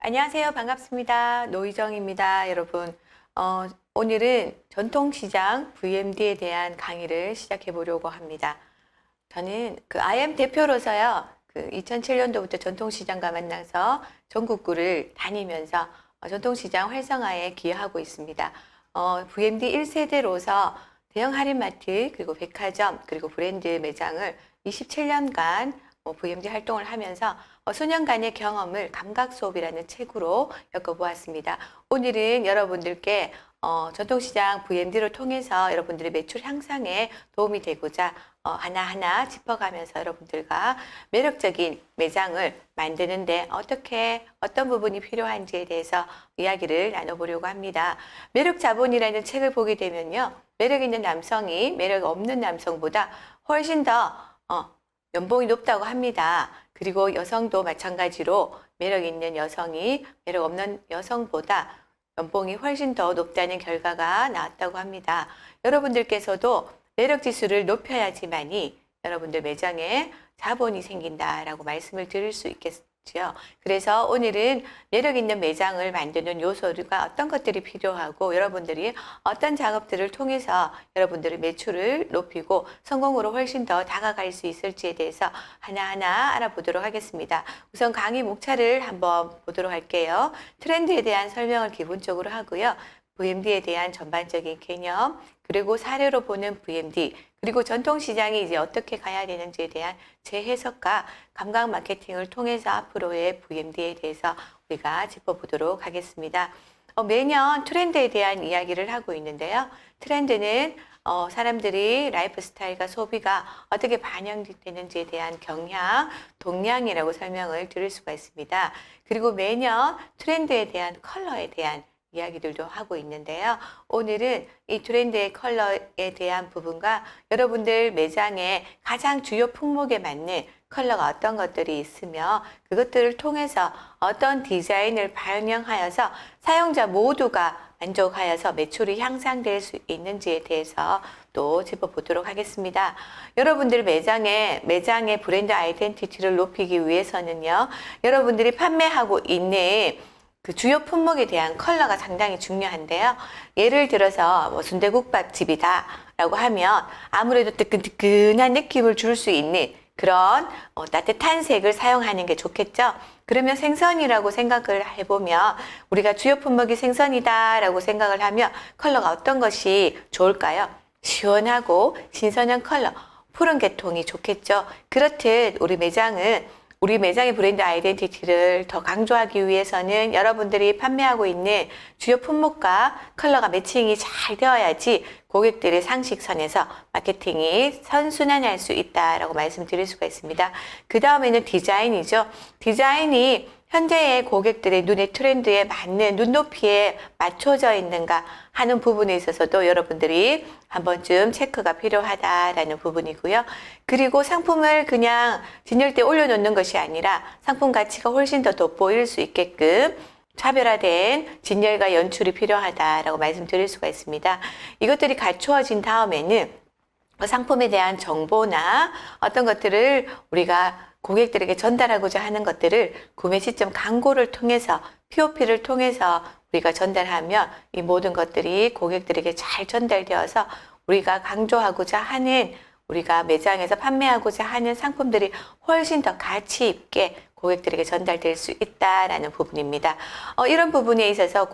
안녕하세요. 반갑습니다. 노희정입니다. 여러분, 오늘은 전통시장 VMD에 대한 강의를 시작해 보려고 합니다. 저는 IM 대표로서요, 2007년도부터 전통시장과 만나서 전국구를 다니면서 전통시장 활성화에 기여하고 있습니다. VMD 1세대로서 대형 할인마트, 그리고 백화점, 그리고 브랜드 매장을 27년간 VMD 활동을 하면서 수년간의 경험을 감각수업이라는 책으로 엮어보았습니다. 오늘은 여러분들께 전통시장 VMD를 통해서 여러분들의 매출 향상에 도움이 되고자 하나하나 짚어가면서 여러분들과 매력적인 매장을 만드는데 어떤 부분이 필요한지에 대해서 이야기를 나눠보려고 합니다. 매력자본이라는 책을 보게 되면요, 매력 있는 남성이 매력 없는 남성보다 훨씬 더 연봉이 높다고 합니다. 그리고 여성도 마찬가지로 매력 있는 여성이 매력 없는 여성보다 연봉이 훨씬 더 높다는 결과가 나왔다고 합니다. 여러분들께서도 매력 지수를 높여야지만이 여러분들 매장에 자본이 생긴다라고 말씀을 드릴 수 있겠죠. 그래서 오늘은 매력 있는 매장을 만드는 요소가 어떤 것들이 필요하고 여러분들이 어떤 작업들을 통해서 여러분들의 매출을 높이고 성공으로 훨씬 더 다가갈 수 있을지에 대해서 하나하나 알아보도록 하겠습니다. 우선 강의 목차를 한번 보도록 할게요. 트렌드에 대한 설명을 기본적으로 하고요. VMD에 대한 전반적인 개념, 그리고 사례로 보는 VMD, 그리고 전통시장이 이제 어떻게 가야 되는지에 대한 재해석과 감각 마케팅을 통해서 앞으로의 VMD에 대해서 우리가 짚어보도록 하겠습니다. 매년 트렌드에 대한 이야기를 하고 있는데요. 트렌드는 사람들이 라이프 스타일과 소비가 어떻게 반영되는지에 대한 경향, 동향이라고 설명을 드릴 수가 있습니다. 그리고 매년 트렌드에 대한 컬러에 대한 이야기들도 하고 있는데요. 오늘은 이 트렌드의 컬러에 대한 부분과 여러분들 매장에 가장 주요 품목에 맞는 컬러가 어떤 것들이 있으며 그것들을 통해서 어떤 디자인을 반영하여서 사용자 모두가 만족하여서 매출이 향상될 수 있는지에 대해서 또 짚어보도록 하겠습니다. 여러분들 매장의 브랜드 아이덴티티를 높이기 위해서는요, 여러분들이 판매하고 있는 주요 품목에 대한 컬러가 상당히 중요한데요. 예를 들어서 순대국밥집이다 라고 하면 아무래도 뜨끈뜨끈한 느낌을 줄 수 있는 그런 따뜻한 색을 사용하는 게 좋겠죠. 그러면 생선이라고 생각을 해보면 우리가 주요 품목이 생선이다 라고 생각을 하면 컬러가 어떤 것이 좋을까요? 시원하고 신선한 컬러, 푸른 계통이 좋겠죠. 그렇듯 우리 매장의 브랜드 아이덴티티를 더 강조하기 위해서는 여러분들이 판매하고 있는 주요 품목과 컬러가 매칭이 잘 되어야지 고객들의 상식선에서 마케팅이 선순환할 수 있다라고 말씀드릴 수가 있습니다. 그 다음에는 디자인이죠. 디자인이 현재의 고객들의 눈의 트렌드에 맞는 눈높이에 맞춰져 있는가 하는 부분에 있어서도 여러분들이 한 번쯤 체크가 필요하다라는 부분이고요. 그리고 상품을 그냥 진열대에 올려놓는 것이 아니라 상품 가치가 훨씬 더 돋보일 수 있게끔 차별화된 진열과 연출이 필요하다라고 말씀드릴 수가 있습니다. 이것들이 갖추어진 다음에는 상품에 대한 정보나 어떤 것들을 우리가 고객들에게 전달하고자 하는 것들을 구매 시점 광고를 통해서 POP를 통해서 우리가 전달하면 이 모든 것들이 고객들에게 잘 전달되어서 우리가 강조하고자 하는 우리가 매장에서 판매하고자 하는 상품들이 훨씬 더 가치 있게 고객들에게 전달될 수 있다라는 부분입니다. 이런 부분에 있어서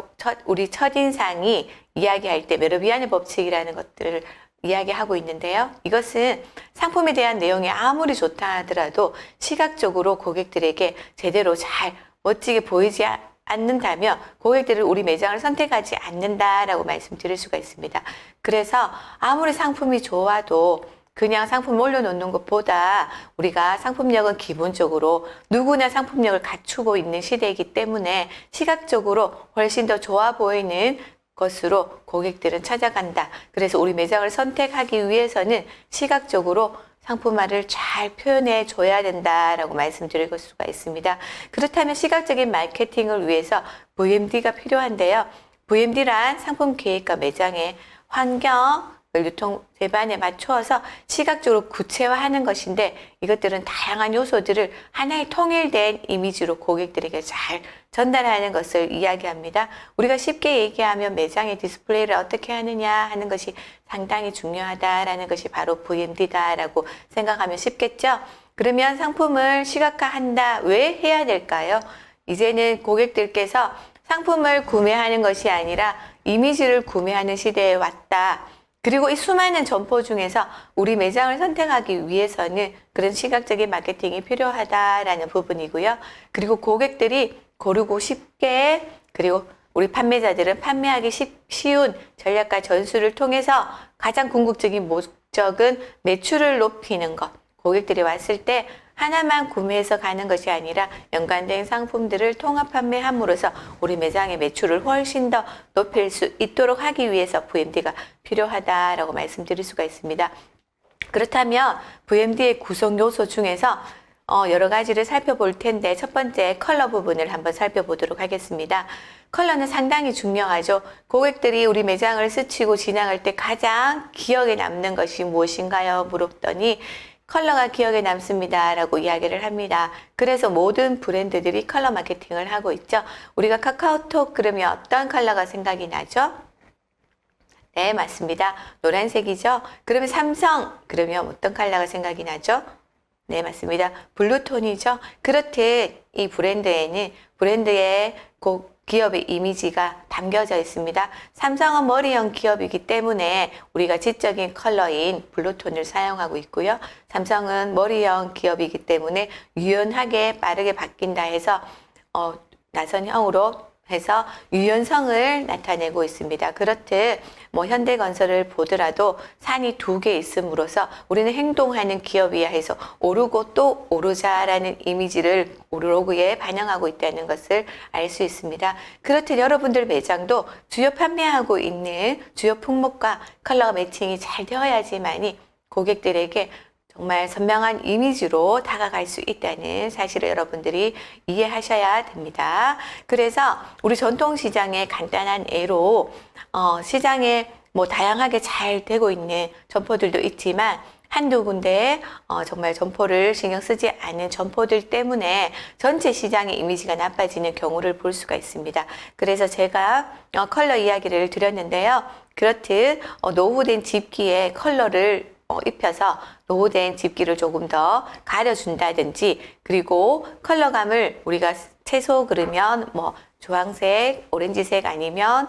우리 첫인상이 이야기할 때 메르비안의 법칙이라는 것들을 이야기하고 있는데요. 이것은 상품에 대한 내용이 아무리 좋다 하더라도 시각적으로 고객들에게 제대로 잘 멋지게 보이지 않는다면 고객들은 우리 매장을 선택하지 않는다라고 말씀드릴 수가 있습니다. 그래서 아무리 상품이 좋아도 그냥 상품 올려놓는 것보다 우리가 상품력은 기본적으로 누구나 상품력을 갖추고 있는 시대이기 때문에 시각적으로 훨씬 더 좋아 보이는 것으로 고객들은 찾아간다. 그래서 우리 매장을 선택하기 위해서는 시각적으로 상품화를 잘 표현해 줘야 된다라고 말씀드릴 수가 있습니다. 그렇다면 시각적인 마케팅을 위해서 VMD가 필요한데요. VMD란 상품 계획과 매장의 환경, 유통 제반에 맞추어서 시각적으로 구체화하는 것인데 이것들은 다양한 요소들을 하나의 통일된 이미지로 고객들에게 잘 전달하는 것을 이야기합니다. 우리가 쉽게 얘기하면 매장의 디스플레이를 어떻게 하느냐 하는 것이 상당히 중요하다라는 것이 바로 VMD다라고 생각하면 쉽겠죠? 그러면 상품을 시각화한다. 왜 해야 될까요? 이제는 고객들께서 상품을 구매하는 것이 아니라 이미지를 구매하는 시대에 왔다. 그리고 이 수많은 점포 중에서 우리 매장을 선택하기 위해서는 그런 시각적인 마케팅이 필요하다라는 부분이고요. 그리고 고객들이 고르고 쉽게, 그리고 우리 판매자들은 판매하기 쉬운 전략과 전술을 통해서 가장 궁극적인 목적은 매출을 높이는 것. 고객들이 왔을 때 하나만 구매해서 가는 것이 아니라 연관된 상품들을 통합 판매함으로써 우리 매장의 매출을 훨씬 더 높일 수 있도록 하기 위해서 VMD가 필요하다라고 말씀드릴 수가 있습니다. 그렇다면 VMD의 구성 요소 중에서 여러 가지를 살펴볼 텐데 첫 번째 컬러 부분을 한번 살펴보도록 하겠습니다. 컬러는 상당히 중요하죠. 고객들이 우리 매장을 스치고 지나갈 때 가장 기억에 남는 것이 무엇인가요? 물었더니 컬러가 기억에 남습니다 라고 이야기를 합니다. 그래서 모든 브랜드들이 컬러 마케팅을 하고 있죠. 우리가 카카오톡 그러면 어떤 컬러가 생각이 나죠? 네, 맞습니다. 노란색이죠. 그러면 삼성 그러면 어떤 컬러가 생각이 나죠? 네, 맞습니다. 블루톤이죠. 그렇듯 이 브랜드에는 브랜드의 기업의 이미지가 담겨져 있습니다. 삼성은 머리형 기업이기 때문에 우리가 지적인 컬러인 블루톤을 사용하고 있고요. 삼성은 머리형 기업이기 때문에 유연하게 빠르게 바뀐다 해서 나선형으로 해서 유연성을 나타내고 있습니다. 그렇듯 현대건설을 보더라도 산이 2개 있음으로써 우리는 행동하는 기업이야 해서 오르고 또 오르자라는 이미지를 로고에 반영하고 있다는 것을 알 수 있습니다. 그렇듯 여러분들 매장도 주요 판매하고 있는 주요 품목과 컬러 매칭이 잘 되어야지만이 고객들에게 정말 선명한 이미지로 다가갈 수 있다는 사실을 여러분들이 이해하셔야 됩니다. 그래서 우리 전통시장의 간단한 예로 시장에 다양하게 잘 되고 있는 점포들도 있지만 한두 군데 정말 점포를 신경 쓰지 않는 점포들 때문에 전체 시장의 이미지가 나빠지는 경우를 볼 수가 있습니다. 그래서 제가 컬러 이야기를 드렸는데요. 그렇듯 노후된 집기에 컬러를 입혀서 노후된 집기를 조금 더 가려준다든지 그리고 컬러감을 우리가 채소 그러면 주황색, 오렌지색 아니면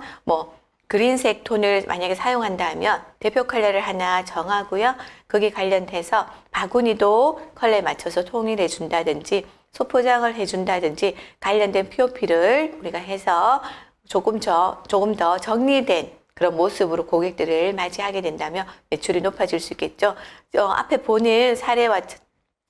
그린색 톤을 만약에 사용한다면 대표 컬러를 하나 정하고요. 거기에 관련돼서 바구니도 컬러에 맞춰서 통일해 준다든지 소포장을 해준다든지 관련된 POP를 우리가 해서 조금 더 정리된 그런 모습으로 고객들을 맞이하게 된다면 매출이 높아질 수 있겠죠. 앞에 보는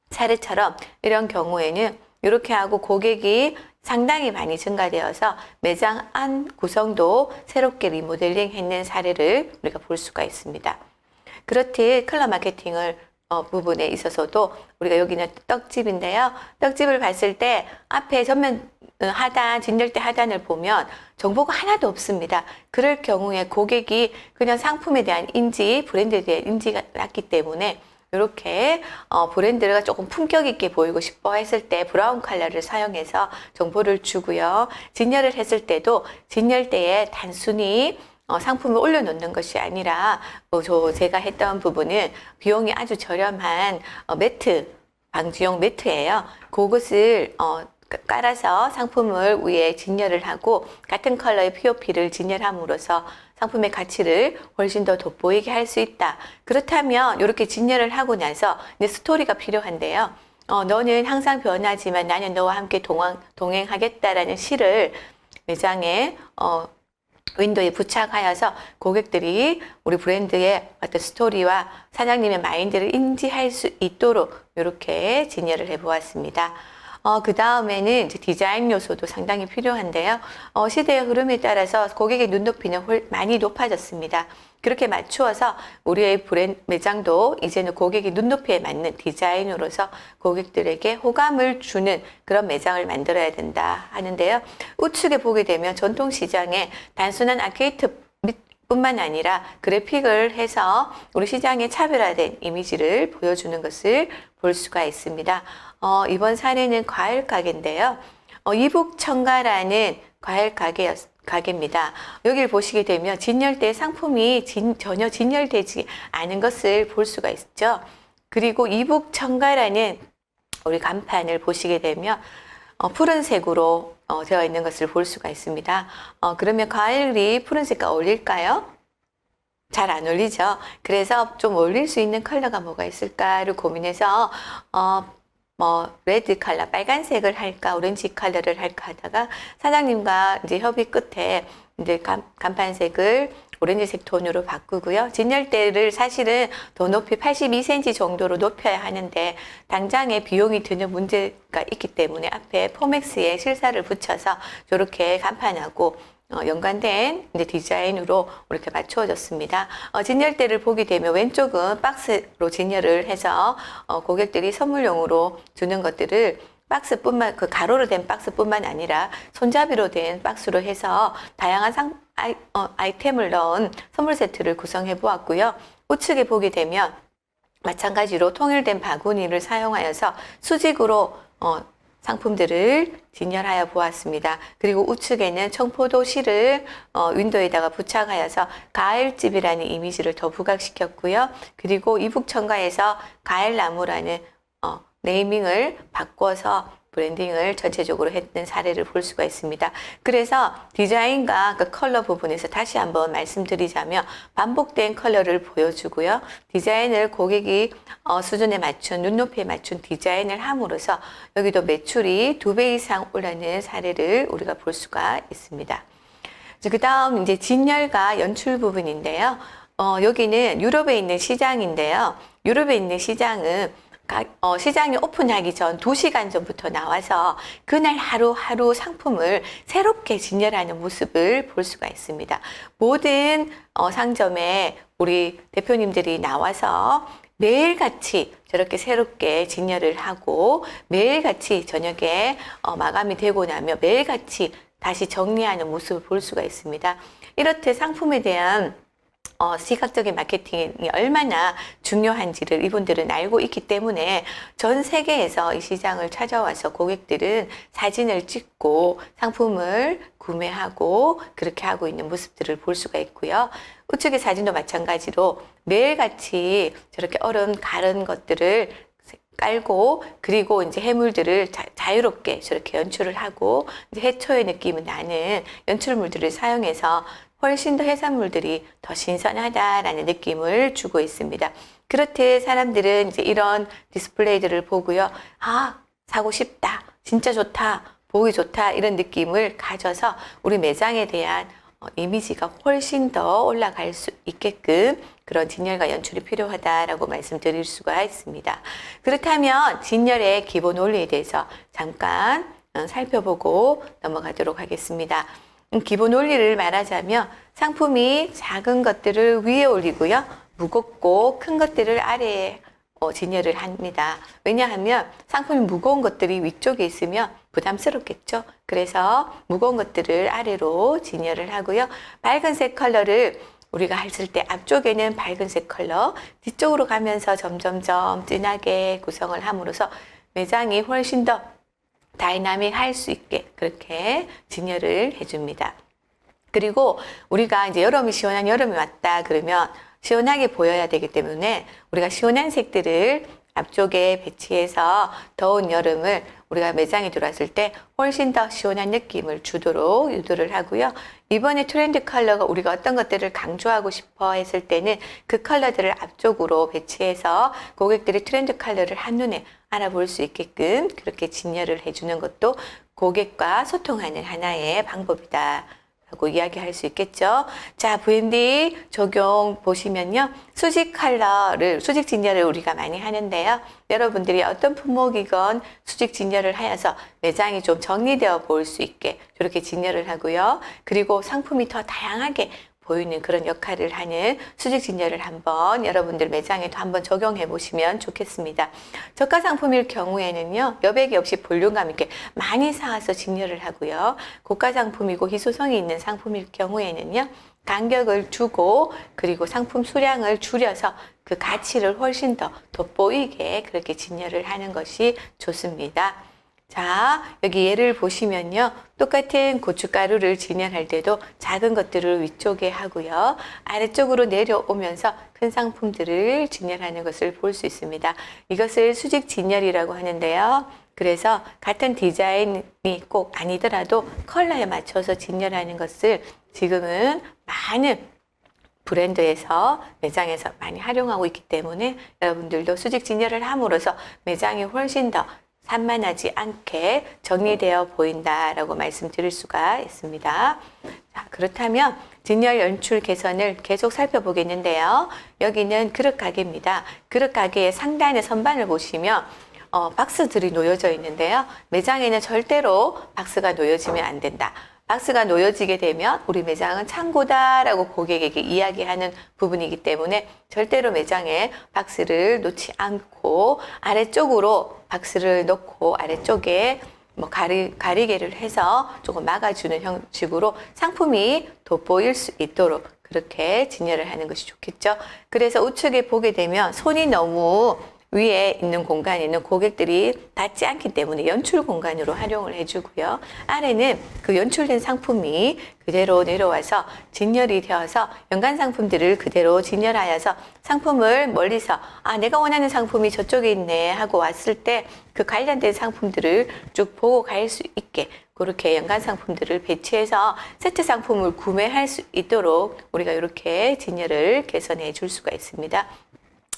사례처럼 이런 경우에는 이렇게 하고 고객이 상당히 많이 증가되어서 매장 안 구성도 새롭게 리모델링 했는 사례를 우리가 볼 수가 있습니다. 그렇듯 컬러 마케팅을 부분에 있어서도 우리가 여기는 떡집인데요. 떡집을 봤을 때 앞에 전면 하단, 진열대 하단을 보면 정보가 하나도 없습니다. 그럴 경우에 고객이 그냥 상품에 대한 인지, 브랜드에 대한 인지가 낮기 때문에 이렇게 브랜드가 조금 품격 있게 보이고 싶어 했을 때 브라운 컬러를 사용해서 정보를 주고요. 진열을 했을 때도 진열대에 단순히 상품을 올려놓는 것이 아니라 제가 했던 부분은 비용이 아주 저렴한 매트, 방지용 매트예요. 그것을 깔아서 상품을 위에 진열을 하고 같은 컬러의 POP를 진열함으로써 상품의 가치를 훨씬 더 돋보이게 할 수 있다. 그렇다면 이렇게 진열을 하고 나서 이제 스토리가 필요한데요. 너는 항상 변하지만 나는 너와 함께 동행하겠다라는 시를 매장에 윈도에 부착하여서 고객들이 우리 브랜드의 어떤 스토리와 사장님의 마인드를 인지할 수 있도록 이렇게 진열을 해보았습니다. 그 다음에는 이제 디자인 요소도 상당히 필요한데요. 시대의 흐름에 따라서 고객의 눈높이는 많이 높아졌습니다. 그렇게 맞추어서 우리의 매장도 이제는 고객의 눈높이에 맞는 디자인으로서 고객들에게 호감을 주는 그런 매장을 만들어야 된다 하는데요. 우측에 보게 되면 전통시장에 단순한 아케이드 뿐만 아니라 그래픽을 해서 우리 시장의 차별화된 이미지를 보여주는 것을 볼 수가 있습니다. 이번 사례는 과일 가게인데요. 이북청가라는 과일 가게입니다. 여기를 보시게 되면 진열대 상품이 전혀 진열되지 않은 것을 볼 수가 있죠. 그리고 이북청가라는 우리 간판을 보시게 되면 푸른색으로 되어 있는 것을 볼 수가 있습니다. 그러면 과일이 푸른색과 어울릴까요? 잘 안 어울리죠. 그래서 좀 어울릴 수 있는 컬러가 뭐가 있을까를 고민해서 레드 컬러, 빨간색을 할까, 오렌지 컬러를 할까 하다가 사장님과 이제 협의 끝에 이제 간판색을 오렌지색 톤으로 바꾸고요. 진열대를 사실은 더 높이 82cm 정도로 높여야 하는데 당장에 비용이 드는 문제가 있기 때문에 앞에 포맥스에 실사를 붙여서 이렇게 간판하고 연관된 이제 디자인으로 이렇게 맞추어졌습니다. 진열대를 보게 되면 왼쪽은 박스로 진열을 해서 고객들이 선물용으로 주는 것들을 박스뿐만 그 가로로 된 박스뿐만 아니라 손잡이로 된 박스로 해서 다양한 아이템을 넣은 선물 세트를 구성해 보았고요. 우측에 보게 되면 마찬가지로 통일된 바구니를 사용하여서 수직으로 상품들을 진열하여 보았습니다. 그리고 우측에는 청포도 실을 윈도에다가 부착하여서 가을집이라는 이미지를 더 부각시켰고요. 그리고 이북청가에서 가을나무라는 네이밍을 바꿔서 브랜딩을 전체적으로 했던 사례를 볼 수가 있습니다. 그래서 디자인과 그 컬러 부분에서 다시 한번 말씀드리자면 반복된 컬러를 보여주고요. 디자인을 고객이 수준에 맞춘, 눈높이에 맞춘 디자인을 함으로써 여기도 매출이 2배 이상 올라는 사례를 우리가 볼 수가 있습니다. 그 다음 이제 진열과 연출 부분인데요. 여기는 유럽에 있는 시장인데요. 유럽에 있는 시장은 시장이 오픈하기 전 2시간 전부터 나와서 그날 하루하루 상품을 새롭게 진열하는 모습을 볼 수가 있습니다. 모든 상점에 우리 대표님들이 나와서 매일같이 저렇게 새롭게 진열을 하고 매일같이 저녁에 마감이 되고 나면 매일같이 다시 정리하는 모습을 볼 수가 있습니다. 이렇듯 상품에 대한 시각적인 마케팅이 얼마나 중요한지를 이분들은 알고 있기 때문에 전 세계에서 이 시장을 찾아와서 고객들은 사진을 찍고 상품을 구매하고 그렇게 하고 있는 모습들을 볼 수가 있고요. 우측의 사진도 마찬가지로 매일같이 저렇게 얼음 가른 것들을 깔고 그리고 이제 해물들을 자유롭게 저렇게 연출을 하고 이제 해초의 느낌이 나는 연출물들을 사용해서 훨씬 더 해산물들이 더 신선하다라는 느낌을 주고 있습니다. 그렇듯 사람들은 이제 이런 디스플레이들을 보고요. 사고 싶다. 진짜 좋다. 보기 좋다. 이런 느낌을 가져서 우리 매장에 대한 이미지가 훨씬 더 올라갈 수 있게끔 그런 진열과 연출이 필요하다라고 말씀드릴 수가 있습니다. 그렇다면 진열의 기본 원리에 대해서 잠깐 살펴보고 넘어가도록 하겠습니다. 기본 원리를 말하자면 상품이 작은 것들을 위에 올리고요. 무겁고 큰 것들을 아래에 진열을 합니다. 왜냐하면 상품이 무거운 것들이 위쪽에 있으면 부담스럽겠죠. 그래서 무거운 것들을 아래로 진열을 하고요. 밝은색 컬러를 우리가 했을 때 앞쪽에는 밝은색 컬러, 뒤쪽으로 가면서 점점점 진하게 구성을 함으로써 매장이 훨씬 더 다이나믹 할 수 있게 그렇게 진열을 해줍니다. 그리고 우리가 이제 여름이 시원한 여름이 왔다 그러면 시원하게 보여야 되기 때문에 우리가 시원한 색들을 앞쪽에 배치해서 더운 여름을 우리가 매장에 들어왔을 때 훨씬 더 시원한 느낌을 주도록 유도를 하고요. 이번에 트렌드 컬러가 우리가 어떤 것들을 강조하고 싶어 했을 때는 그 컬러들을 앞쪽으로 배치해서 고객들이 트렌드 컬러를 한눈에 알아볼 수 있게끔 그렇게 진열을 해주는 것도 고객과 소통하는 하나의 방법이다 라고 이야기할 수 있겠죠. 자, VMD 적용 보시면요. 수직 진열을 우리가 많이 하는데요. 여러분들이 어떤 품목이건 수직 진열을 하여서 매장이 좀 정리되어 보일 수 있게 저렇게 진열을 하고요. 그리고 상품이 더 다양하게 보이는 그런 역할을 하는 수직 진열을 한번 여러분들 매장에도 한번 적용해 보시면 좋겠습니다. 저가 상품일 경우에는요, 여백이 없이 볼륨감 있게 많이 사와서 진열을 하고요. 고가 상품이고 희소성이 있는 상품일 경우에는요, 간격을 주고 그리고 상품 수량을 줄여서 그 가치를 훨씬 더 돋보이게 그렇게 진열을 하는 것이 좋습니다. 자, 여기 예를 보시면요. 똑같은 고춧가루를 진열할 때도 작은 것들을 위쪽에 하고요. 아래쪽으로 내려오면서 큰 상품들을 진열하는 것을 볼 수 있습니다. 이것을 수직 진열이라고 하는데요. 그래서 같은 디자인이 꼭 아니더라도 컬러에 맞춰서 진열하는 것을 지금은 많은 브랜드에서 매장에서 많이 활용하고 있기 때문에 여러분들도 수직 진열을 함으로써 매장이 훨씬 더 산만하지 않게 정리되어 보인다라고 말씀드릴 수가 있습니다. 자, 그렇다면 진열 연출 개선을 계속 살펴보겠는데요. 여기는 그릇 가게입니다. 그릇 가게의 상단의 선반을 보시면 박스들이 놓여져 있는데요. 매장에는 절대로 박스가 놓여지면 안 된다. 박스가 놓여지게 되면 우리 매장은 창고다라고 고객에게 이야기하는 부분이기 때문에 절대로 매장에 박스를 놓지 않고 아래쪽으로 박스를 놓고 아래쪽에 가리개를 해서 조금 막아주는 형식으로 상품이 돋보일 수 있도록 그렇게 진열을 하는 것이 좋겠죠. 그래서 우측에 보게 되면 손이 너무 위에 있는 공간에는 고객들이 닿지 않기 때문에 연출 공간으로 활용을 해주고요. 아래는 그 연출된 상품이 그대로 내려와서 진열이 되어서 연관 상품들을 그대로 진열하여서 상품을 멀리서 내가 원하는 상품이 저쪽에 있네 하고 왔을 때 그 관련된 상품들을 쭉 보고 갈 수 있게 그렇게 연관 상품들을 배치해서 세트 상품을 구매할 수 있도록 우리가 이렇게 진열을 개선해 줄 수가 있습니다.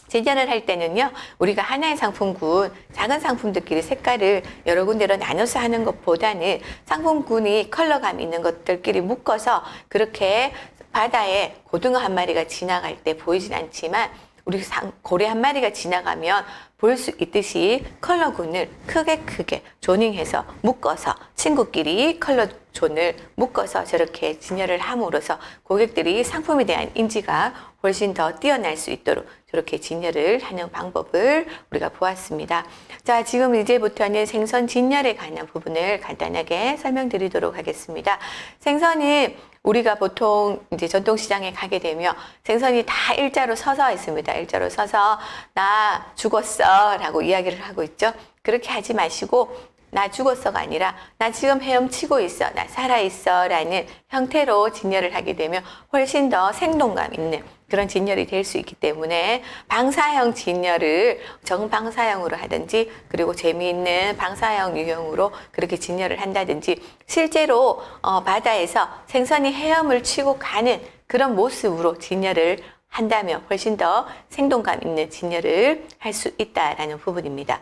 진열을 할 때는요, 우리가 하나의 상품군, 작은 상품들끼리 색깔을 여러 군데로 나눠서 하는 것보다는 상품군이 컬러감 있는 것들끼리 묶어서 그렇게 바다에 고등어 한 마리가 지나갈 때 보이진 않지만 우리 고래 한 마리가 지나가면 볼 수 있듯이 컬러군을 크게 조닝해서 묶어서 친구끼리 컬러 존을 묶어서 저렇게 진열을 함으로써 고객들이 상품에 대한 인지가 훨씬 더 뛰어날 수 있도록 저렇게 진열을 하는 방법을 우리가 보았습니다. 자, 지금 이제부터는 생선 진열에 관한 부분을 간단하게 설명드리도록 하겠습니다. 생선은 우리가 보통 이제 전통시장에 가게 되면 생선이 다 일자로 서서 있습니다. 일자로 서서 나 죽었어 라고 이야기를 하고 있죠. 그렇게 하지 마시고 나 죽었어가 아니라 나 지금 헤엄치고 있어, 나 살아있어 라는 형태로 진열을 하게 되면 훨씬 더 생동감 있는 그런 진열이 될 수 있기 때문에 방사형 진열을 정방사형으로 하든지 그리고 재미있는 방사형 유형으로 그렇게 진열을 한다든지 실제로 바다에서 생선이 헤엄을 치고 가는 그런 모습으로 진열을 한다면 훨씬 더 생동감 있는 진열을 할 수 있다라는 부분입니다.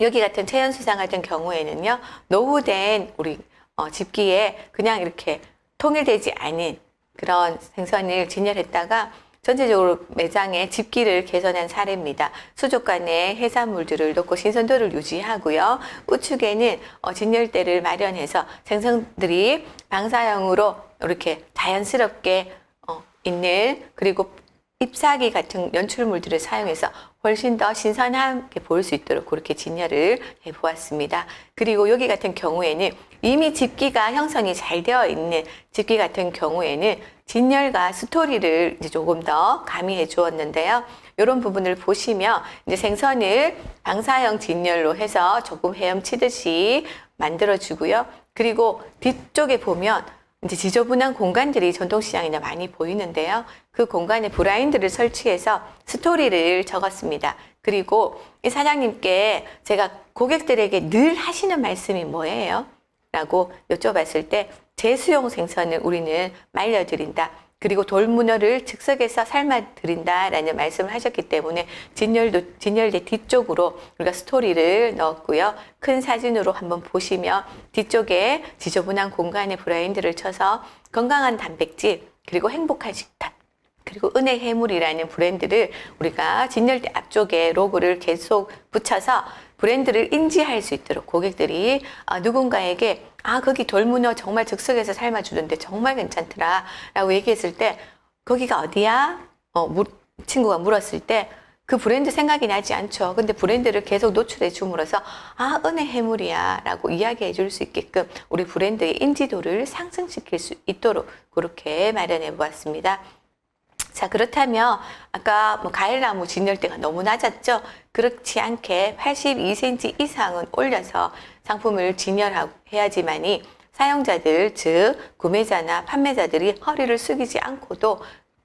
여기 같은 체연수상 같은 경우에는요, 노후된 우리 집기에 그냥 이렇게 통일되지 않은 그런 생선을 진열했다가 전체적으로 매장의 집기를 개선한 사례입니다. 수족관에 해산물들을 넣고 신선도를 유지하고요. 우측에는 진열대를 마련해서 생선들이 방사형으로 이렇게 자연스럽게 있는 그리고 잎사귀 같은 연출물들을 사용해서 훨씬 더 신선하게 보일 수 있도록 그렇게 진열을 해보았습니다. 그리고 여기 같은 경우에는 이미 집기가 형성이 잘 되어 있는 집기 같은 경우에는 진열과 스토리를 이제 조금 더 가미해 주었는데요. 이런 부분을 보시면 이제 생선을 방사형 진열로 해서 조금 헤엄치듯이 만들어 주고요. 그리고 뒤쪽에 보면 이제 지저분한 공간들이 전통시장이나 많이 보이는데요. 그 공간에 브라인드를 설치해서 스토리를 적었습니다. 그리고 이 사장님께 제가 고객들에게 늘 하시는 말씀이 뭐예요? 라고 여쭤봤을 때 제수용 생선을 우리는 말려드린다. 그리고 돌문어를 즉석에서 삶아드린다 라는 말씀을 하셨기 때문에 진열대 뒤쪽으로 우리가 스토리를 넣었고요. 큰 사진으로 한번 보시면 뒤쪽에 지저분한 공간에 브라인드를 쳐서 건강한 단백질 그리고 행복한 식단 그리고 은혜 해물이라는 브랜드를 우리가 진열대 앞쪽에 로고를 계속 붙여서 브랜드를 인지할 수 있도록 고객들이 누군가에게 거기 돌문어 정말 즉석에서 삶아주던데 정말 괜찮더라 라고 얘기했을 때 거기가 어디야? 친구가 물었을 때 그 브랜드 생각이 나지 않죠. 근데 브랜드를 계속 노출해 줌으로써 아, 은혜 해물이야 라고 이야기해 줄 수 있게끔 우리 브랜드의 인지도를 상승시킬 수 있도록 그렇게 마련해 보았습니다. 자, 그렇다면 아까 뭐 가을나무 진열대가 너무 낮았죠? 그렇지 않게 82cm 이상은 올려서 상품을 진열해야지만이 사용자들, 즉 구매자나 판매자들이 허리를 숙이지 않고도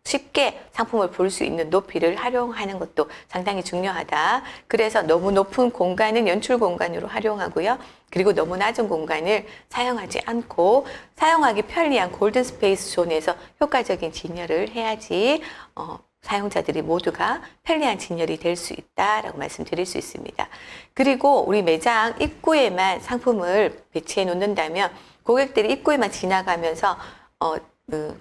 쉽게 상품을 볼 수 있는 높이를 활용하는 것도 상당히 중요하다. 그래서 너무 높은 공간은 연출 공간으로 활용하고요. 그리고 너무 낮은 공간을 사용하지 않고 사용하기 편리한 골든 스페이스 존에서 효과적인 진열을 해야지 사용자들이 모두가 편리한 진열이 될 수 있다라고 말씀드릴 수 있습니다. 그리고 우리 매장 입구에만 상품을 배치해 놓는다면 고객들이 입구에만 지나가면서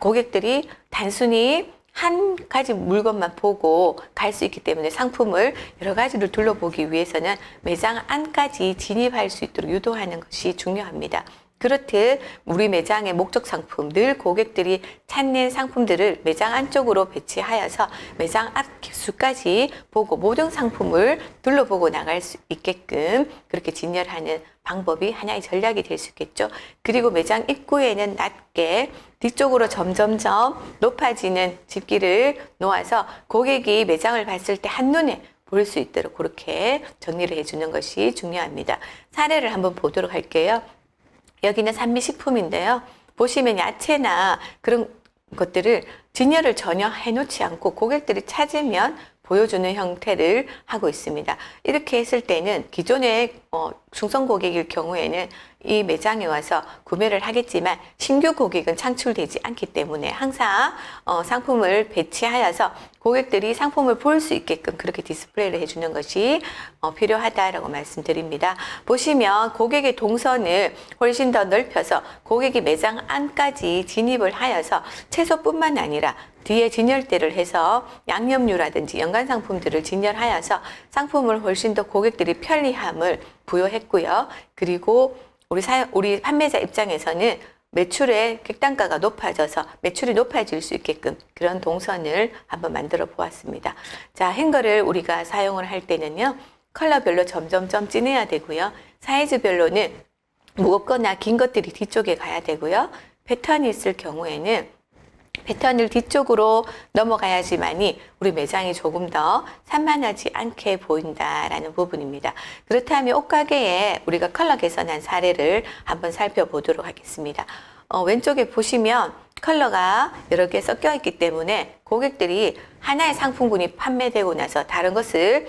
고객들이 단순히 한 가지 물건만 보고 갈 수 있기 때문에 상품을 여러 가지를 둘러보기 위해서는 매장 안까지 진입할 수 있도록 유도하는 것이 중요합니다. 그렇듯 우리 매장의 목적 상품, 늘 고객들이 찾는 상품들을 매장 안쪽으로 배치하여서 매장 앞 기수까지 보고 모든 상품을 둘러보고 나갈 수 있게끔 그렇게 진열하는 방법이 하나의 전략이 될 수 있겠죠. 그리고 매장 입구에는 낮게 뒤쪽으로 점점점 높아지는 집기를 놓아서 고객이 매장을 봤을 때 한눈에 볼 수 있도록 그렇게 정리를 해주는 것이 중요합니다. 사례를 한번 보도록 할게요. 여기는 산미식품인데요. 보시면 야채나 그런 것들을 진열을 전혀 해놓지 않고 고객들이 찾으면 보여주는 형태를 하고 있습니다. 이렇게 했을 때는 기존의 중성 고객일 경우에는 이 매장에 와서 구매를 하겠지만 신규 고객은 창출되지 않기 때문에 항상 상품을 배치하여서 고객들이 상품을 볼 수 있게끔 그렇게 디스플레이를 해주는 것이 필요하다라고 말씀드립니다. 보시면 고객의 동선을 훨씬 더 넓혀서 고객이 매장 안까지 진입을 하여서 채소뿐만 아니라 뒤에 진열대를 해서 양념류라든지 연관 상품들을 진열하여서 상품을 훨씬 더 고객들이 편리함을 부여했고요. 그리고 우리 판매자 입장에서는 매출의 객단가가 높아져서 매출이 높아질 수 있게끔 그런 동선을 한번 만들어 보았습니다. 자, 행거를 우리가 사용을 할 때는요, 컬러별로 점점점 진해야 되고요. 사이즈별로는 무겁거나 긴 것들이 뒤쪽에 가야 되고요. 패턴이 있을 경우에는 패턴을 뒤쪽으로 넘어가야지만이 우리 매장이 조금 더 산만하지 않게 보인다라는 부분입니다. 그렇다면 옷가게에 우리가 컬러 개선한 사례를 한번 살펴보도록 하겠습니다. 왼쪽에 보시면 컬러가 여러 개 섞여 있기 때문에 고객들이 하나의 상품군이 판매되고 나서 다른 것을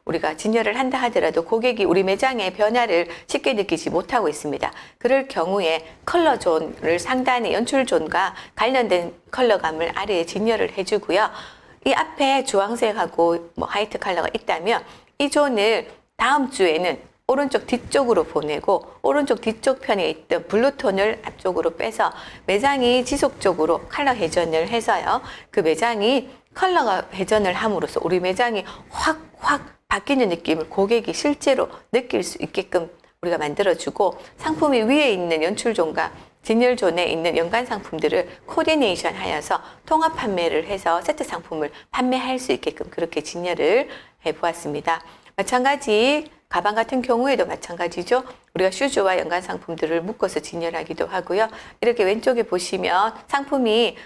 우리가 진열을 한다 하더라도 고객이 우리 매장의 변화를 쉽게 느끼지 못하고 있습니다. 그럴 경우에 컬러 존을 상단의 연출 존과 관련된 컬러감을 아래에 진열을 해주고요. 이 앞에 주황색하고 화이트 컬러가 있다면 이 존을 다음 주에는 오른쪽 뒤쪽으로 보내고 오른쪽 뒤쪽 편에 있던 블루톤을 앞쪽으로 빼서 매장이 지속적으로 컬러 회전을 해서요. 그 매장이 컬러가 회전을 함으로써 우리 매장이 확 바뀌는 느낌을 고객이 실제로 느낄 수 있게끔 우리가 만들어주고 상품이 위에 있는 연출존과 진열존에 있는 연관 상품들을 코디네이션 하여서 통합 판매를 해서 세트 상품을 판매할 수 있게끔 그렇게 진열을 해보았습니다. 마찬가지 가방 같은 경우에도 마찬가지죠. 우리가 슈즈와 연관 상품들을 묶어서 진열하기도 하고요. 이렇게 왼쪽에 보시면 상품이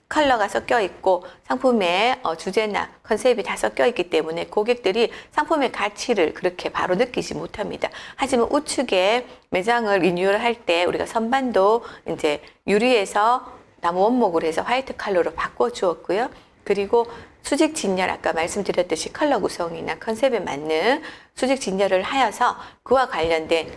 컬러가 섞여 있고 상품의 주제나 컨셉이 다 섞여 있기 때문에 고객들이 상품의 가치를 그렇게 바로 느끼지 못합니다. 하지만 우측에 매장을 리뉴얼할 때 우리가 선반도 이제 유리에서 나무 원목으로 해서 화이트 컬러로 바꿔 주었고요. 그리고 수직 진열, 아까 말씀드렸듯이 컬러 구성이나 컨셉에 맞는 수직 진열을 하여서 그와 관련된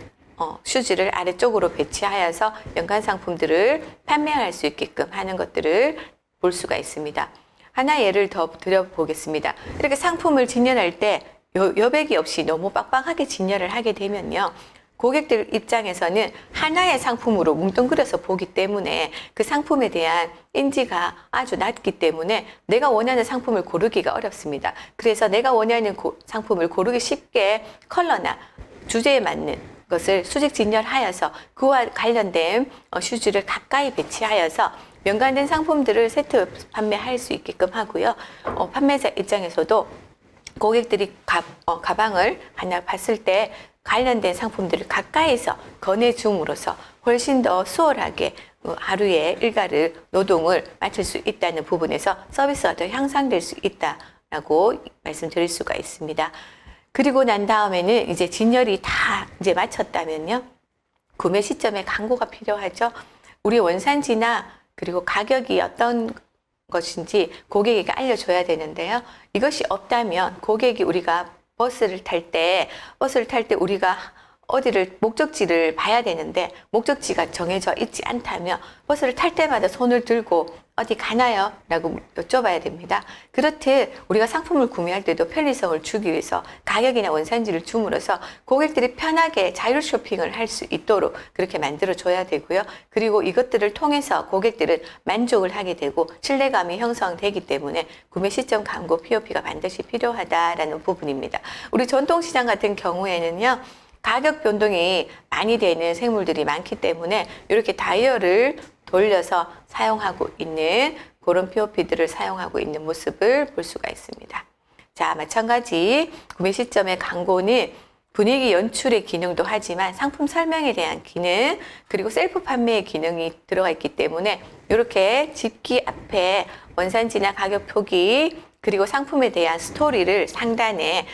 슈즈를 아래쪽으로 배치하여서 연관 상품들을 판매할 수 있게끔 하는 것들을 볼 수가 있습니다. 하나 예를 더 드려보겠습니다. 이렇게 상품을 진열할 때 여백이 없이 너무 빡빡하게 진열을 하게 되면요. 고객들 입장에서는 하나의 상품으로 뭉뚱그려서 보기 때문에 그 상품에 대한 인지가 아주 낮기 때문에 내가 원하는 상품을 고르기가 어렵습니다. 그래서 내가 원하는 상품을 고르기 쉽게 컬러나 주제에 맞는 것을 수직 진열하여서 그와 관련된 슈즈를 가까이 배치하여서 연관된 상품들을 세트 판매할 수 있게끔 하고요. 판매자 입장에서도 고객들이 가방을 하나 봤을 때 관련된 상품들을 가까이서 권해줌으로써 훨씬 더 수월하게 하루의 일과를 노동을 마칠 수 있다는 부분에서 서비스가 더 향상될 수 있다라고 말씀드릴 수가 있습니다. 그리고 난 다음에는 이제 진열이 다 이제 마쳤다면요. 구매 시점에 광고가 필요하죠. 우리 원산지나 그리고 가격이 어떤 것인지 고객에게 알려줘야 되는데요. 이것이 없다면 고객이 우리가 버스를 탈 때 우리가 어디를 목적지를 봐야 되는데 목적지가 정해져 있지 않다면 버스를 탈 때마다 손을 들고 어디 가나요? 라고 여쭤봐야 됩니다. 그렇듯 우리가 상품을 구매할 때도 편리성을 주기 위해서 가격이나 원산지를 줌으로써 고객들이 편하게 자율 쇼핑을 할 수 있도록 그렇게 만들어줘야 되고요. 그리고 이것들을 통해서 고객들은 만족을 하게 되고 신뢰감이 형성되기 때문에 구매 시점 광고 POP가 반드시 필요하다라는 부분입니다. 우리 전통시장 같은 경우에는요. 가격 변동이 많이 되는 생물들이 많기 때문에 이렇게 다이얼을 돌려서 사용하고 있는 그런 POP들을 사용하고 있는 모습을 볼 수가 있습니다. 자, 마찬가지 구매 시점의 광고는 분위기 연출의 기능도 하지만 상품 설명에 대한 기능 그리고 셀프 판매의 기능이 들어가 있기 때문에 이렇게 집기 앞에 원산지나 가격 표기 그리고 상품에 대한 스토리를 상단에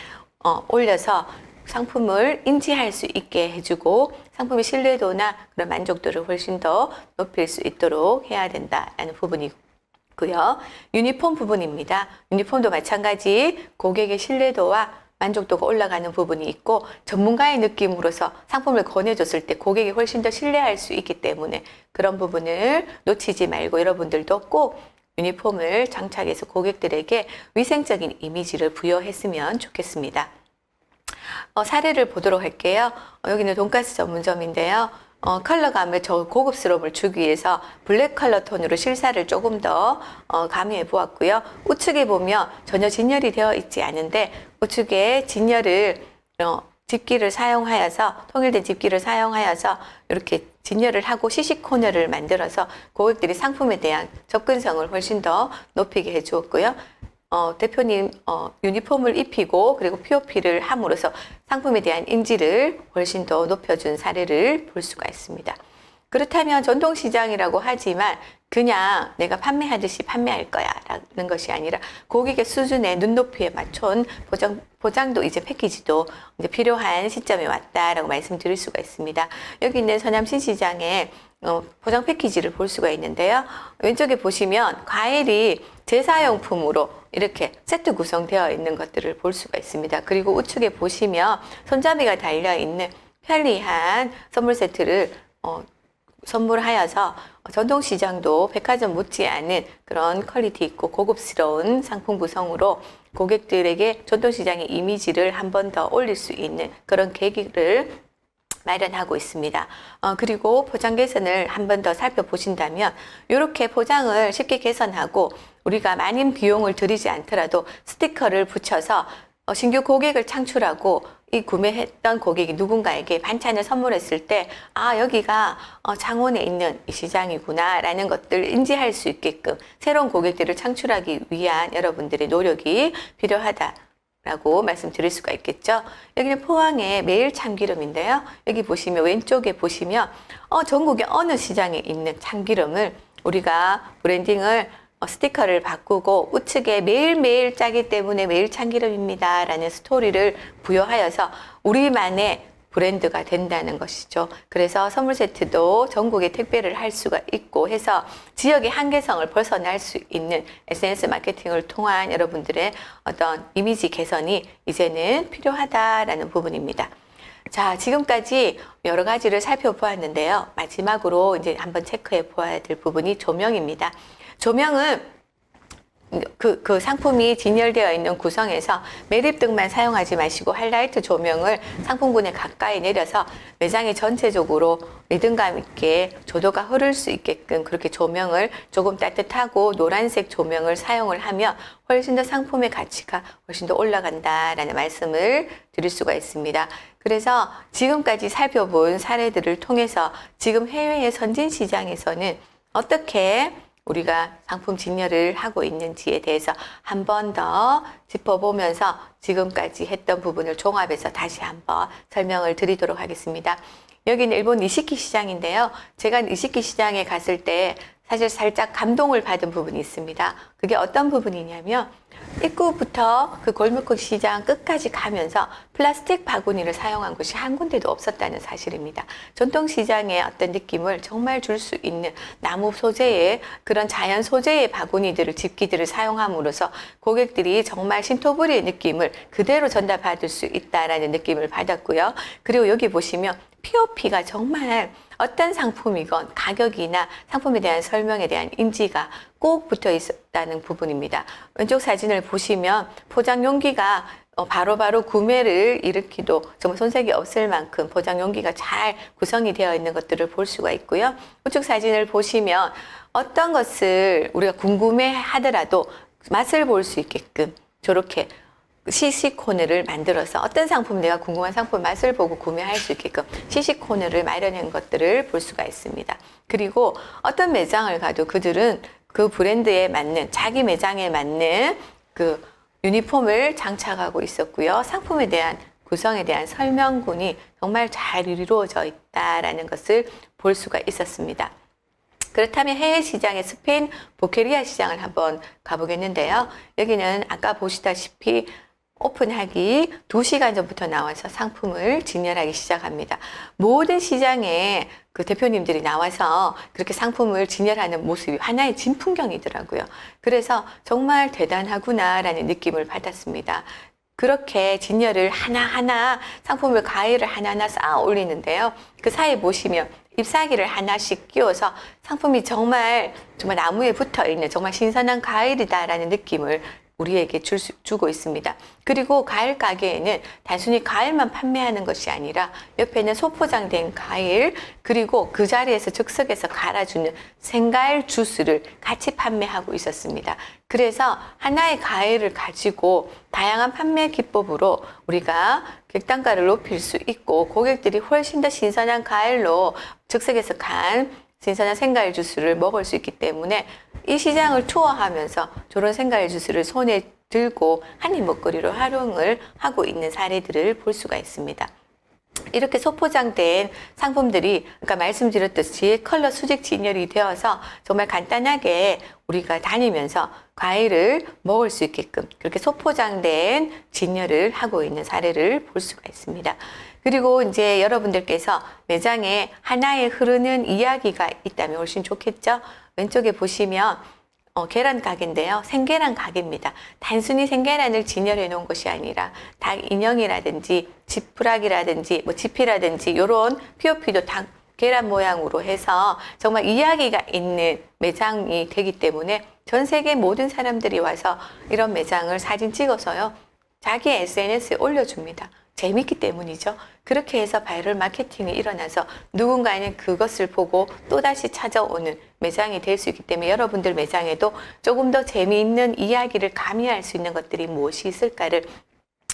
올려서 상품을 인지할 수 있게 해주고 상품의 신뢰도나 그런 만족도를 훨씬 더 높일 수 있도록 해야 된다는 부분이고요. 유니폼 부분입니다. 유니폼도 마찬가지 고객의 신뢰도와 만족도가 올라가는 부분이 있고 전문가의 느낌으로서 상품을 권해줬을 때 고객이 훨씬 더 신뢰할 수 있기 때문에 그런 부분을 놓치지 말고 여러분들도 꼭 유니폼을 장착해서 고객들에게 위생적인 이미지를 부여했으면 좋겠습니다. 사례를 보도록 할게요. 여기는 돈가스 전문점인데요. 컬러감을 저 고급스러움을 주기 위해서 블랙 컬러 톤으로 실사를 조금 더 가미해 보았고요. 우측에 보면 전혀 진열이 되어 있지 않은데 우측에 진열을 집기를 사용하여서 통일된 집기를 사용하여서 이렇게 진열을 하고 시식 코너를 만들어서 고객들이 상품에 대한 접근성을 훨씬 더 높이게 해주었고요. 대표님 유니폼을 입히고 그리고 POP를 함으로써 상품에 대한 인지를 훨씬 더 높여준 사례를 볼 수가 있습니다. 그렇다면 전통시장이라고 하지만 그냥 내가 판매하듯이 판매할 거야 라는 것이 아니라 고객의 수준의 눈높이에 맞춘 보장도 이제 패키지도 이제 필요한 시점에 왔다라고 말씀드릴 수가 있습니다. 여기 있는 서남신시장에 보장 패키지를 볼 수가 있는데요. 왼쪽에 보시면 과일이 제사용품으로 이렇게 세트 구성되어 있는 것들을 볼 수가 있습니다. 그리고 우측에 보시면 손잡이가 달려있는 편리한 선물 세트를 선물하여서 전통시장도 백화점 못지않은 그런 퀄리티 있고 고급스러운 상품 구성으로 고객들에게 전통시장의 이미지를 한 번 더 올릴 수 있는 그런 계기를 마련하고 있습니다. 그리고 포장 개선을 한 번 더 살펴보신다면 이렇게 포장을 쉽게 개선하고 우리가 많은 비용을 들이지 않더라도 스티커를 붙여서 신규 고객을 창출하고 이 구매했던 고객이 누군가에게 반찬을 선물했을 때 여기가 창원에 있는 이 시장이구나 라는 것들을 인지할 수 있게끔 새로운 고객들을 창출하기 위한 여러분들의 노력이 필요하다 라고 말씀드릴 수가 있겠죠. 여기는 포항의 매일 참기름인데요. 여기 보시면 왼쪽에 보시면 전국의 어느 시장에 있는 참기름을 우리가 브랜딩을 스티커를 바꾸고 우측에 매일매일 짜기 때문에 매일 참기름입니다 라는 스토리를 부여하여서 우리만의 브랜드가 된다는 것이죠. 그래서 선물 세트도 전국에 택배를 할 수가 있고 해서 지역의 한계성을 벗어날 수 있는 SNS 마케팅을 통한 여러분들의 어떤 이미지 개선이 이제는 필요하다라는 부분입니다. 자, 지금까지 여러 가지를 살펴보았는데요. 마지막으로 이제 한번 체크해 보아야 될 부분이 조명입니다. 조명은 그 상품이 진열되어 있는 구성에서 매립등만 사용하지 마시고 하이라이트 조명을 상품군에 가까이 내려서 매장이 전체적으로 리듬감 있게 조도가 흐를 수 있게끔 그렇게 조명을 조금 따뜻하고 노란색 조명을 사용을 하면 훨씬 더 상품의 가치가 훨씬 더 올라간다라는 말씀을 드릴 수가 있습니다. 그래서 지금까지 살펴본 사례들을 통해서 지금 해외의 선진 시장에서는 어떻게 우리가 상품 진열을 하고 있는지에 대해서 한 번 더 짚어보면서 지금까지 했던 부분을 종합해서 다시 한번 설명을 드리도록 하겠습니다. 여기는 일본 니시키 시장인데요. 제가 니시키 시장에 갔을 때 사실 살짝 감동을 받은 부분이 있습니다. 그게 어떤 부분이냐면 입구부터 그 골목길 시장 끝까지 가면서 플라스틱 바구니를 사용한 곳이 한 군데도 없었다는 사실입니다. 전통시장의 어떤 느낌을 정말 줄 수 있는 나무 소재의 그런 자연 소재의 바구니들을 집기들을 사용함으로써 고객들이 정말 신토부리의 느낌을 그대로 전달받을 수 있다라는 느낌을 받았고요. 그리고 여기 보시면 POP가 정말 어떤 상품이건 가격이나 상품에 대한 설명에 대한 인지가 꼭 붙어 있었다는 부분입니다. 왼쪽 사진을 보시면 포장 용기가 바로바로 구매를 일으키도 정말 손색이 없을 만큼 포장 용기가 잘 구성이 되어 있는 것들을 볼 수가 있고요. 우측 사진을 보시면 어떤 것을 우리가 궁금해 하더라도 맛을 볼 수 있게끔 저렇게 시식 코너를 만들어서 어떤 상품 내가 궁금한 상품 맛을 보고 구매할 수 있게끔 시식 코너를 마련한 것들을 볼 수가 있습니다. 그리고 어떤 매장을 가도 그들은 그 브랜드에 맞는 자기 매장에 맞는 그 유니폼을 장착하고 있었고요. 상품에 대한 구성에 대한 설명문이 정말 잘 이루어져 있다라는 것을 볼 수가 있었습니다. 그렇다면 해외 시장의 스페인 보케리아 시장을 한번 가보겠는데요. 여기는 아까 보시다시피 오픈하기 2시간 전부터 나와서 상품을 진열하기 시작합니다. 모든 시장에 그 대표님들이 나와서 그렇게 상품을 진열하는 모습이 하나의 진풍경이더라고요. 그래서 정말 대단하구나라는 느낌을 받았습니다. 그렇게 진열을 하나하나 상품을 가위를 하나하나 쌓아 올리는데요. 그 사이에 보시면 잎사귀를 하나씩 끼워서 상품이 정말 나무에 붙어 있는 정말 신선한 과일이다라는 느낌을 우리에게 주고 있습니다. 그리고 과일 가게에는 단순히 과일만 판매하는 것이 아니라 옆에는 소포장된 과일 그리고 그 자리에서 즉석에서 갈아주는 생과일 주스를 같이 판매하고 있었습니다. 그래서 하나의 과일을 가지고 다양한 판매 기법으로 우리가 객단가를 높일 수 있고 고객들이 훨씬 더 신선한 과일로 즉석에서 간 신선한 생과일 주스를 먹을 수 있기 때문에 이 시장을 투어하면서 저런 생과일 주스를 손에 들고 한입 먹거리로 활용을 하고 있는 사례들을 볼 수가 있습니다. 이렇게 소포장된 상품들이 아까 말씀드렸듯이 컬러 수직 진열이 되어서 정말 간단하게 우리가 다니면서 과일을 먹을 수 있게끔 그렇게 소포장된 진열을 하고 있는 사례를 볼 수가 있습니다. 그리고 이제 여러분들께서 매장에 하나의 흐르는 이야기가 있다면 훨씬 좋겠죠? 왼쪽에 보시면 계란 가게인데요. 생계란 가게입니다. 단순히 생계란을 진열해 놓은 것이 아니라 닭 인형이라든지 지푸라기라든지 지피라든지 이런 POP도 닭 계란 모양으로 해서 정말 이야기가 있는 매장이 되기 때문에 전 세계 모든 사람들이 와서 이런 매장을 사진 찍어서요. 자기 SNS에 올려줍니다. 재밌기 때문이죠. 그렇게 해서 바이럴 마케팅이 일어나서 누군가는 그것을 보고 또다시 찾아오는 매장이 될 수 있기 때문에 여러분들 매장에도 조금 더 재미있는 이야기를 가미할 수 있는 것들이 무엇이 있을까를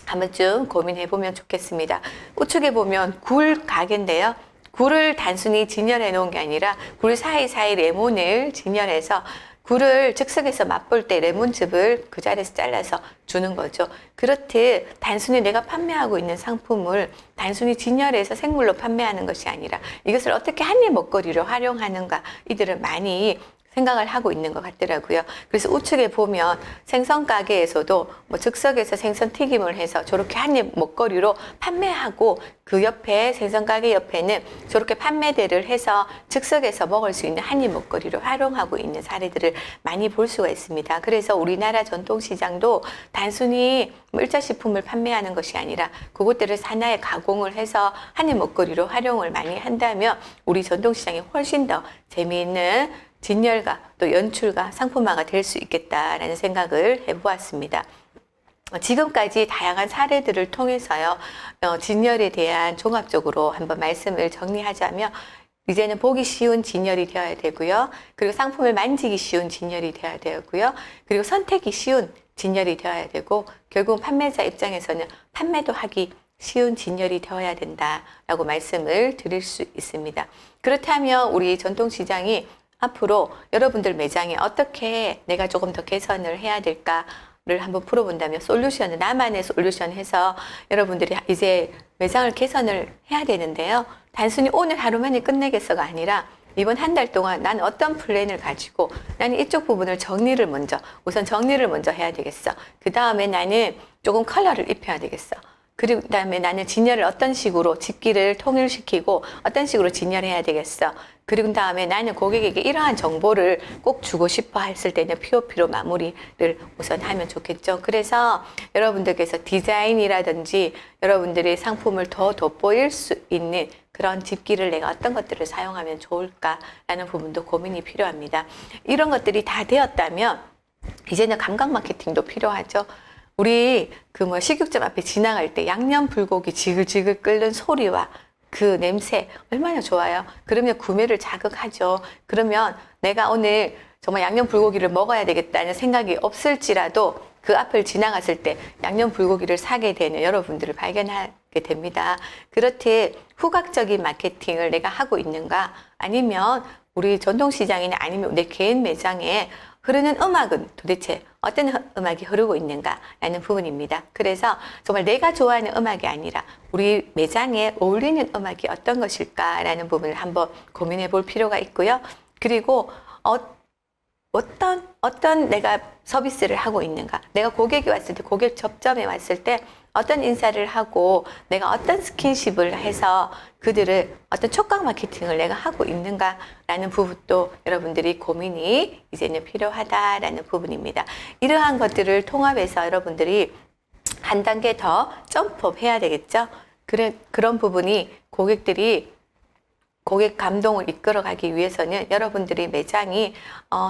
한 번쯤 고민해 보면 좋겠습니다. 우측에 보면 굴 가게인데요. 굴을 단순히 진열해 놓은 게 아니라 굴 사이사이 레몬을 진열해서 굴을 즉석에서 맛볼 때 레몬즙을 그 자리에서 잘라서 주는 거죠. 그렇듯 단순히 내가 판매하고 있는 상품을 단순히 진열해서 생물로 판매하는 것이 아니라 이것을 어떻게 한입 먹거리로 활용하는가 이들은 많이 생각을 하고 있는 것 같더라고요. 그래서 우측에 보면 생선 가게에서도 즉석에서 생선 튀김을 해서 저렇게 한입 먹거리로 판매하고 그 옆에 생선 가게 옆에는 저렇게 판매대를 해서 즉석에서 먹을 수 있는 한입 먹거리로 활용하고 있는 사례들을 많이 볼 수가 있습니다. 그래서 우리나라 전통시장도 단순히 일자식품을 판매하는 것이 아니라 그것들을 하나의 가공을 해서 한입 먹거리로 활용을 많이 한다면 우리 전통시장이 훨씬 더 재미있는 진열과 또 연출과 상품화가 될 수 있겠다라는 생각을 해보았습니다. 지금까지 다양한 사례들을 통해서요, 진열에 대한 종합적으로 한번 말씀을 정리하자면 이제는 보기 쉬운 진열이 되어야 되고요. 그리고 상품을 만지기 쉬운 진열이 되어야 되고요. 그리고 선택이 쉬운 진열이 되어야 되고 결국 판매자 입장에서는 판매도 하기 쉬운 진열이 되어야 된다라고 말씀을 드릴 수 있습니다. 그렇다면 우리 전통시장이 앞으로 여러분들 매장에 어떻게 내가 조금 더 개선을 해야 될까를 한번 풀어본다면 솔루션을, 나만의 솔루션 해서 여러분들이 이제 매장을 개선을 해야 되는데요. 단순히 오늘 하루 만에 끝내겠어가 아니라 이번 한 달 동안 난 어떤 플랜을 가지고 나는 이쪽 부분을 우선 정리를 먼저 해야 되겠어. 그 다음에 나는 조금 컬러를 입혀야 되겠어. 그리고 그다음에 나는 진열을 어떤 식으로 집기를 통일시키고 어떤 식으로 진열해야 되겠어. 그리고 다음에 나는 고객에게 이러한 정보를 꼭 주고 싶어 했을 때는 POP로 마무리를 우선 하면 좋겠죠. 그래서 여러분들께서 디자인이라든지 여러분들의 상품을 더 돋보일 수 있는 그런 집기를 내가 어떤 것들을 사용하면 좋을까라는 부분도 고민이 필요합니다. 이런 것들이 다 되었다면 이제는 감각 마케팅도 필요하죠. 우리 식육점 앞에 지나갈 때 양념 불고기 지글지글 끓는 소리와 그 냄새 얼마나 좋아요. 그러면 구매를 자극하죠. 그러면 내가 오늘 정말 양념 불고기를 먹어야 되겠다는 생각이 없을지라도 그 앞을 지나갔을 때 양념 불고기를 사게 되는 여러분들을 발견하게 됩니다. 그렇게 후각적인 마케팅을 내가 하고 있는가, 아니면 우리 전통시장이나 아니면 내 개인 매장에 흐르는 음악은 도대체 어떤 음악이 흐르고 있는가라는 부분입니다. 그래서 정말 내가 좋아하는 음악이 아니라 우리 매장에 어울리는 음악이 어떤 것일까라는 부분을 한번 고민해 볼 필요가 있고요. 그리고 어떤 내가 서비스를 하고 있는가, 내가 고객이 왔을 때, 고객 접점에 왔을 때 어떤 인사를 하고 내가 어떤 스킨십을 해서 그들을 어떤 촉각 마케팅을 내가 하고 있는가라는 부분도 여러분들이 고민이 이제는 필요하다라는 부분입니다. 이러한 것들을 통합해서 여러분들이 한 단계 더 점프업 해야 되겠죠. 그런 부분이 고객 감동을 이끌어가기 위해서는 여러분들이 매장이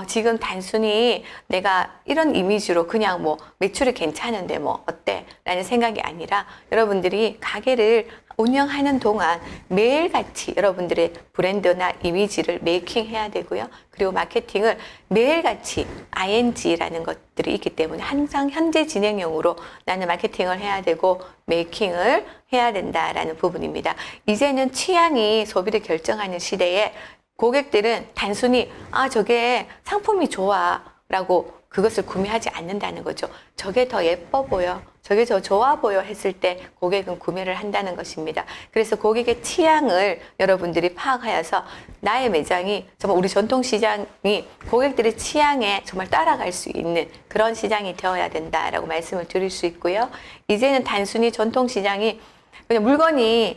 지금 단순히 내가 이런 이미지로 그냥 매출이 괜찮은데 어때? 라는 생각이 아니라 여러분들이 가게를 운영하는 동안 매일같이 여러분들의 브랜드나 이미지를 메이킹해야 되고요. 그리고 마케팅을 매일같이 ING라는 것들이 있기 때문에 항상 현재 진행형으로 나는 마케팅을 해야 되고 메이킹을 해야 된다라는 부분입니다. 이제는 취향이 소비를 결정하는 시대에 고객들은 단순히 저게 상품이 좋아 라고 그것을 구매하지 않는다는 거죠. 저게 더 예뻐 보여, 저게 더 좋아 보여 했을 때 고객은 구매를 한다는 것입니다. 그래서 고객의 취향을 여러분들이 파악하여서 나의 매장이 정말 우리 전통시장이 고객들의 취향에 정말 따라갈 수 있는 그런 시장이 되어야 된다라고 말씀을 드릴 수 있고요. 이제는 단순히 전통시장이 그냥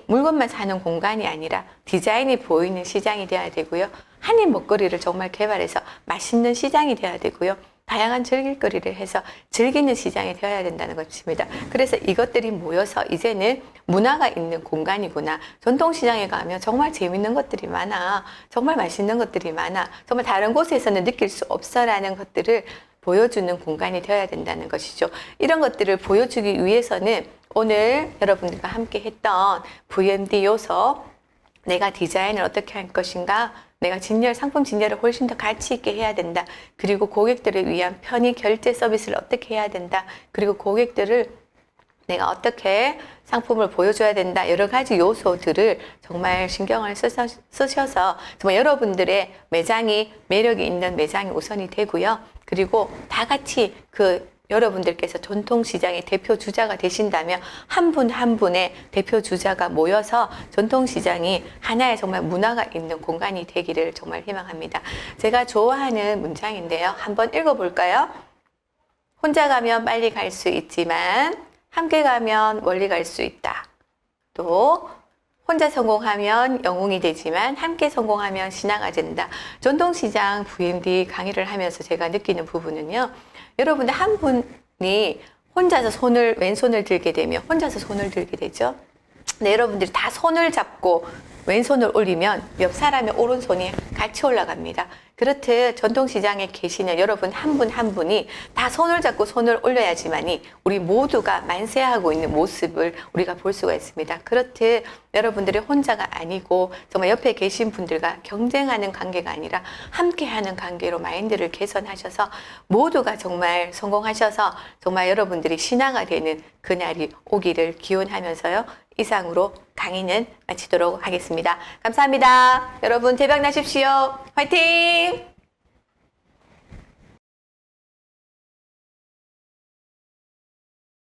물건만 사는 공간이 아니라 디자인이 보이는 시장이 돼야 되고요. 한인 먹거리를 정말 개발해서 맛있는 시장이 돼야 되고요. 다양한 즐길거리를 해서 즐기는 시장이 되어야 된다는 것입니다. 그래서 이것들이 모여서 이제는 문화가 있는 공간이구나. 전통시장에 가면 정말 재밌는 것들이 많아. 정말 맛있는 것들이 많아. 정말 다른 곳에서는 느낄 수 없어라는 것들을 보여주는 공간이 되어야 된다는 것이죠. 이런 것들을 보여주기 위해서는 오늘 여러분들과 함께 했던 VMD 요소, 내가 디자인을 어떻게 할 것인가, 내가 상품 진열을 훨씬 더 가치 있게 해야 된다. 그리고 고객들을 위한 편의 결제 서비스를 어떻게 해야 된다. 그리고 고객들을 내가 어떻게 상품을 보여줘야 된다. 여러 가지 요소들을 정말 신경을 쓰셔서 정말 여러분들의 매장이 매력이 있는 매장이 우선이 되고요. 그리고 다 같이 여러분들께서 전통시장의 대표 주자가 되신다면 한 분 한 분의 대표 주자가 모여서 전통시장이 하나의 정말 문화가 있는 공간이 되기를 정말 희망합니다. 제가 좋아하는 문장인데요. 한번 읽어볼까요? 혼자 가면 빨리 갈 수 있지만 함께 가면 멀리 갈 수 있다. 또 혼자 성공하면 영웅이 되지만 함께 성공하면 신화가 된다. 전통시장 VMD 강의를 하면서 제가 느끼는 부분은요. 여러분들 한 분이 혼자서 왼손을 들게 되면 혼자서 손을 들게 되죠. 근데 여러분들이 다 손을 잡고 왼손을 올리면 옆 사람의 오른손이 같이 올라갑니다. 그렇듯 전통시장에 계시는 여러분 한 분 한 분이 다 손을 잡고 손을 올려야지만이 우리 모두가 만세하고 있는 모습을 우리가 볼 수가 있습니다. 그렇듯 여러분들이 혼자가 아니고 정말 옆에 계신 분들과 경쟁하는 관계가 아니라 함께하는 관계로 마인드를 개선하셔서 모두가 정말 성공하셔서 정말 여러분들이 신화가 되는 그날이 오기를 기원하면서요. 이상으로 강의는 마치도록 하겠습니다. 감사합니다. 여러분 대박 나십시오. 화이팅!